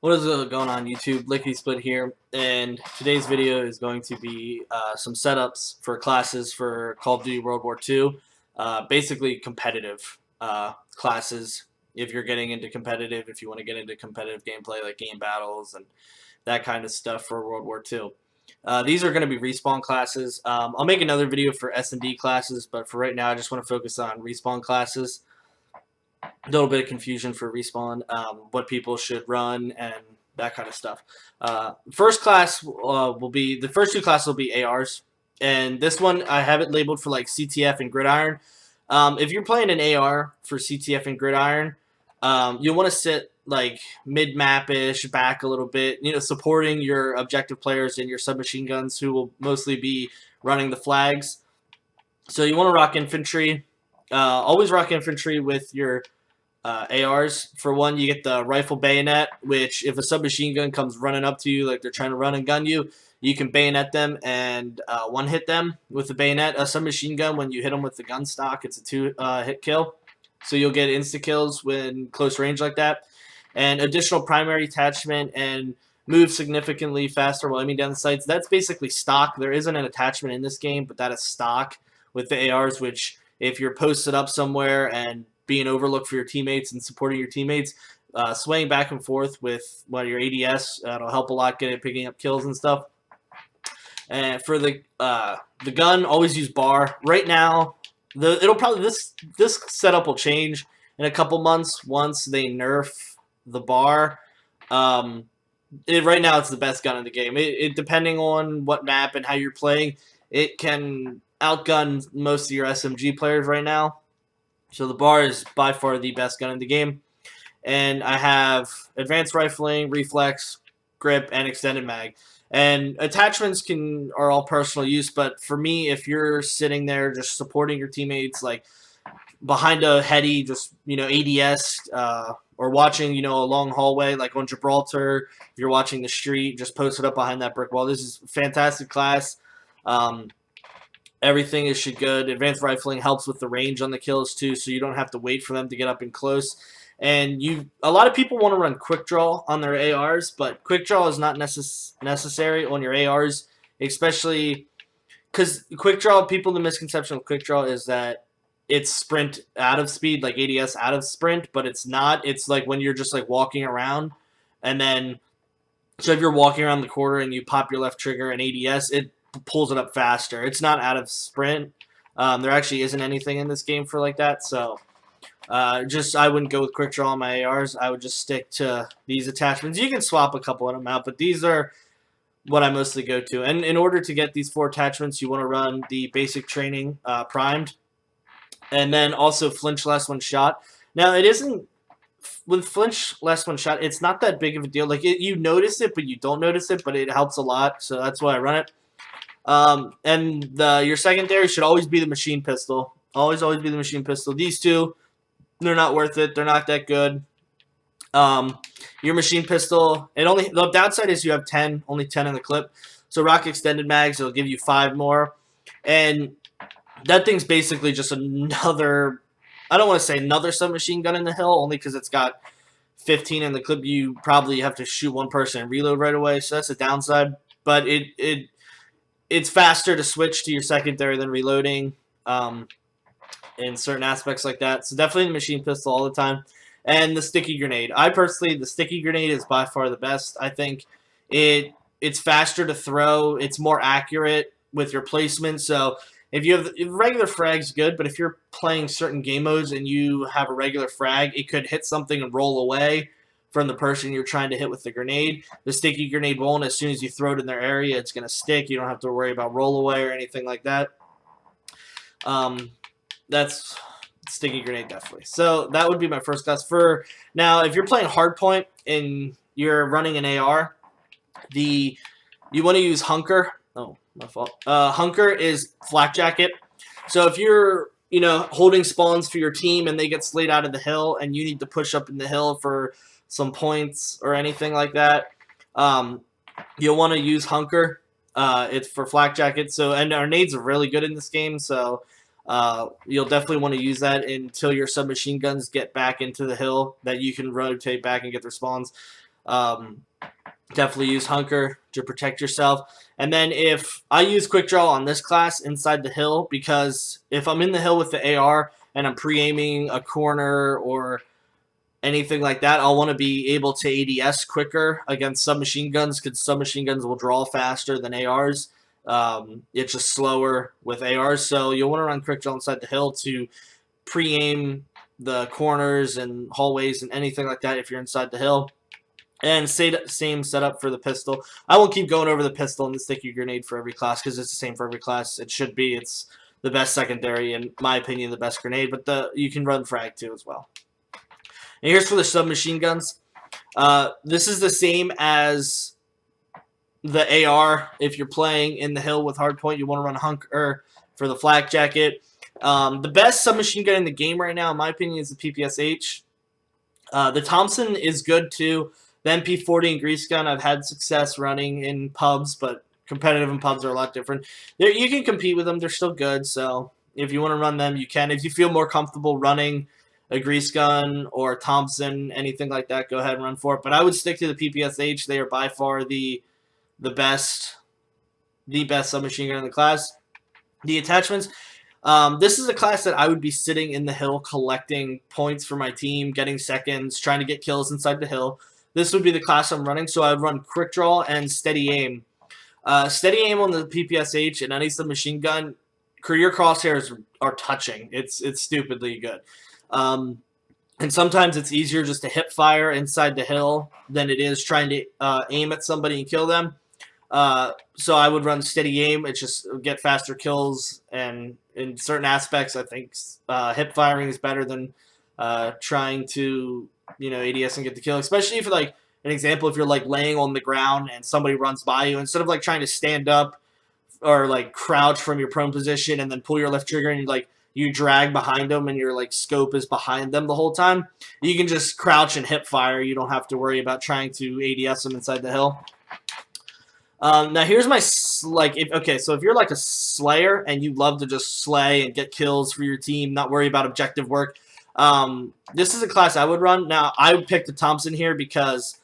What is going on YouTube? Lickety Split here, and today's video is going to be some setups for classes for Call of Duty World War II. Basically competitive classes if you're getting into competitive, if you want to get into competitive gameplay like game battles and that kind of stuff for World War II. These are going to be respawn classes. I'll make another video for S&D classes, but for right now I just want to focus on respawn classes. A little bit of confusion for respawn, what people should run, and that kind of stuff. First class will be, the first two classes will be ARs, and this one I have it labeled for like CTF and Gridiron. If you're playing an AR for CTF and Gridiron, you'll want to sit like mid-map-ish, back a little bit, supporting your objective players and your submachine guns who will mostly be running the flags. So you want to rock infantry. Always rock infantry with your ARs. For one, you get the rifle bayonet, which if a submachine gun comes running up to you, like they're trying to run and gun you, you can bayonet them and one-hit them with the bayonet. A submachine gun, when you hit them with the gun stock, it's a two-hit kill. So you'll get insta-kills when close range like that. And additional primary attachment and move significantly faster while aiming down the sights. That's basically stock. There isn't an attachment in this game, but that is stock with the ARs, which if you're posted up somewhere and being overlooked for your teammates and supporting your teammates, swaying back and forth with your ADS, it'll help a lot picking up kills and stuff. And for the gun, always use bar. Right now, this setup will change in a couple months once they nerf the bar. Right now, it's the best gun in the game. It depending on what map and how you're playing, it can outgun most of your SMG players right now. So the bar is by far the best gun in the game. And I have advanced rifling, reflex, grip, and extended mag. And attachments are all personal use, but for me, if you're sitting there just supporting your teammates, like behind a heady, just ADS, or watching a long hallway, like on Gibraltar, if you're watching the street, just posted up behind that brick wall. This is a fantastic class. Everything is good. Advanced rifling helps with the range on the kills too, so you don't have to wait for them to get up and close. And a lot of people want to run quick draw on their ARs, but quick draw is not necessary on your ARs, especially because quick draw, the misconception of quick draw is that it's sprint out of speed, like ADS out of sprint, but it's not. It's like when you're just like walking around, and then so if you're walking around the corner and you pop your left trigger and ADS, it pulls it up faster. It's not out of sprint. There actually isn't anything in this game for like that, so I wouldn't go with quick draw on my ARs. I would just stick to these attachments. You can swap a couple of them out, but these are what I mostly go to. And in order to get these 4 attachments, you want to run the basic training primed, and then also flinch less one shot. Now, it isn't with flinch less one shot. It's not that big of a deal. Like you notice it, but you don't notice it. But it helps a lot, so that's why I run it. And your secondary should always be the machine pistol. Always be the machine pistol. These two, they're not worth it. They're not that good. Your machine pistol, the downside is you have only 10 in the clip. So rock extended mags, it'll give you 5 more. And that thing's basically just another, I don't want to say another submachine gun in the hill, only because it's got 15 in the clip. You probably have to shoot one person and reload right away, so that's a downside. But it's faster to switch to your secondary than reloading in certain aspects like that. So definitely the machine pistol all the time. And the sticky grenade. The sticky grenade is by far the best. I think it's faster to throw. It's more accurate with your placement. So if you have regular frag's good, but if you're playing certain game modes and you have a regular frag, it could hit something and roll away from the person you're trying to hit with the grenade. The sticky grenade won't. As soon as you throw it in their area, it's going to stick. You don't have to worry about roll away or anything like that. That's sticky grenade, definitely. So that would be my first class. Now, if you're playing hardpoint and you're running an AR, you want to use Hunker. Oh, my fault. Hunker is flak jacket. So if you're holding spawns for your team and they get slayed out of the hill and you need to push up in the hill for some points or anything like that, you'll want to use Hunker. It's for flak jacket. And our nades are really good in this game, so you'll definitely want to use that until your submachine guns get back into the hill, that you can rotate back and get their spawns. Definitely use Hunker to protect yourself. And then if I use Quick Draw on this class inside the hill, because if I'm in the hill with the AR and I'm pre-aiming a corner or anything like that, I'll want to be able to ADS quicker against submachine guns, because submachine guns will draw faster than ARs. It's just slower with ARs, so you'll want to run Quick Draw inside the hill to pre-aim the corners and hallways and anything like that if you're inside the hill. And same setup for the pistol. I won't keep going over the pistol and the sticky grenade for every class, because it's the same for every class. It should be. It's the best secondary, in my opinion, the best grenade. But you can run frag too as well. And here's for the submachine guns. This is the same as the AR. If you're playing in the hill with hardpoint, you want to run Hunker for the flak jacket. The best submachine gun in the game right now, in my opinion, is the PPSH. The Thompson is good too. The MP40 and Grease Gun, I've had success running in pubs, but competitive and pubs are a lot different. You can compete with them. They're still good, so if you want to run them, you can. If you feel more comfortable running a Grease Gun or Thompson, anything like that, go ahead and run for it. But I would stick to the PPSH. They are by far the best submachine gun in the class. The attachments. This is a class that I would be sitting in the hill collecting points for my team, getting seconds, trying to get kills inside the hill. This would be the class I'm running, so I would run Quick Draw and Steady Aim. Steady Aim on the PPSH and any submachine gun, your crosshairs are touching. It's stupidly good. And sometimes it's easier just to hip fire inside the hill than it is trying to aim at somebody and kill them. So I would run Steady Aim. It's just get faster kills, and in certain aspects, I think hip firing is better than trying to ADS and get the kill. Especially if, like, an example, if you're like laying on the ground and somebody runs by you, instead of like trying to stand up or like crouch from your prone position and then pull your left trigger and you drag behind them and your like scope is behind them the whole time, you can just crouch and hip fire. You don't have to worry about trying to ADS them inside the hill. Now here's my so if you're like a slayer and you love to just slay and get kills for your team, not worry about objective work, this is a class I would run. Now I would pick the Thompson here because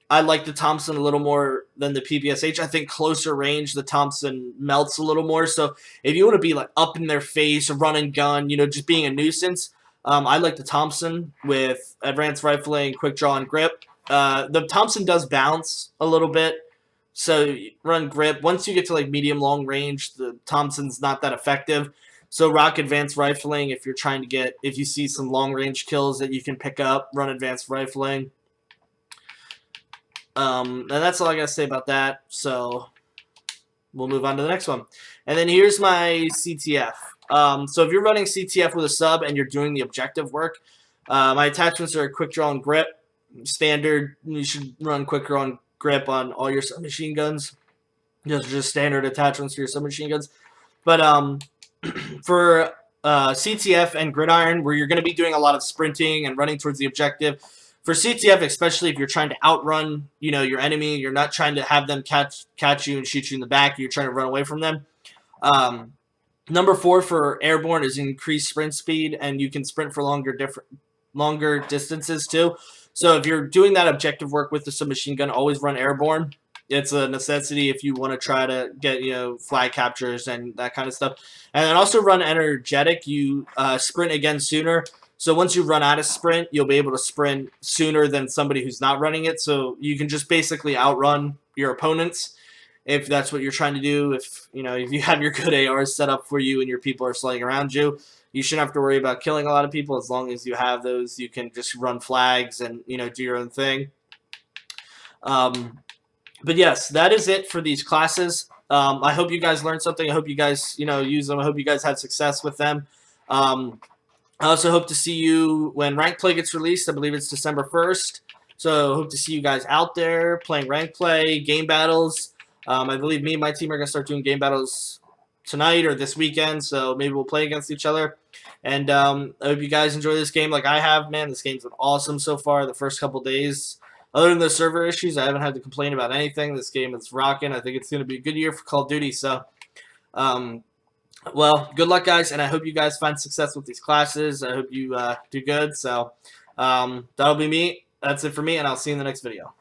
I like the Thompson a little more than the PPSH. I think closer range, the Thompson melts a little more. So if you want to be like up in their face, a run and gun, just being a nuisance, I like the Thompson with advanced rifling, quick draw, and grip. The Thompson does bounce a little bit, so run grip. Once you get to like medium long range, the Thompson's not that effective. So rock advanced rifling if you're trying to if you see some long range kills that you can pick up, run advanced rifling. And that's all I gotta say about that. So we'll move on to the next one. And then here's my CTF. So if you're running CTF with a sub and you're doing the objective work, my attachments are quick draw and grip. Standard, you should run quick draw and grip on all your submachine guns. Just standard attachments for your submachine guns. But for CTF and gridiron, where you're going to be doing a lot of sprinting and running towards the objective. For CTF, especially if you're trying to outrun, your enemy, you're not trying to have them catch you and shoot you in the back. You're trying to run away from them. Number 4 for airborne is increased sprint speed, and you can sprint for longer distances too. So if you're doing that objective work with the submachine gun, always run airborne. It's a necessity if you want to try to get flag captures and that kind of stuff. And then also run energetic. You sprint again sooner. So once you run out of sprint, you'll be able to sprint sooner than somebody who's not running it. So you can just basically outrun your opponents if that's what you're trying to do. If you have your good ARs set up for you and your people are slaying around you, you shouldn't have to worry about killing a lot of people. As long as you have those, you can just run flags and do your own thing. But yes, that is it for these classes. I hope you guys learned something. I hope you guys use them. I hope you guys had success with them. I also hope to see you when Rank Play gets released. I believe it's December 1st. So I hope to see you guys out there playing Rank Play, game battles. I believe me and my team are going to start doing game battles tonight or this weekend. So maybe we'll play against each other. And I hope you guys enjoy this game like I have. Man, this game's been awesome so far the first couple days. Other than the server issues, I haven't had to complain about anything. This game is rocking. I think it's going to be a good year for Call of Duty. So, well, good luck, guys, and I hope you guys find success with these classes. I hope you do good. So that'll be me. That's it for me, and I'll see you in the next video.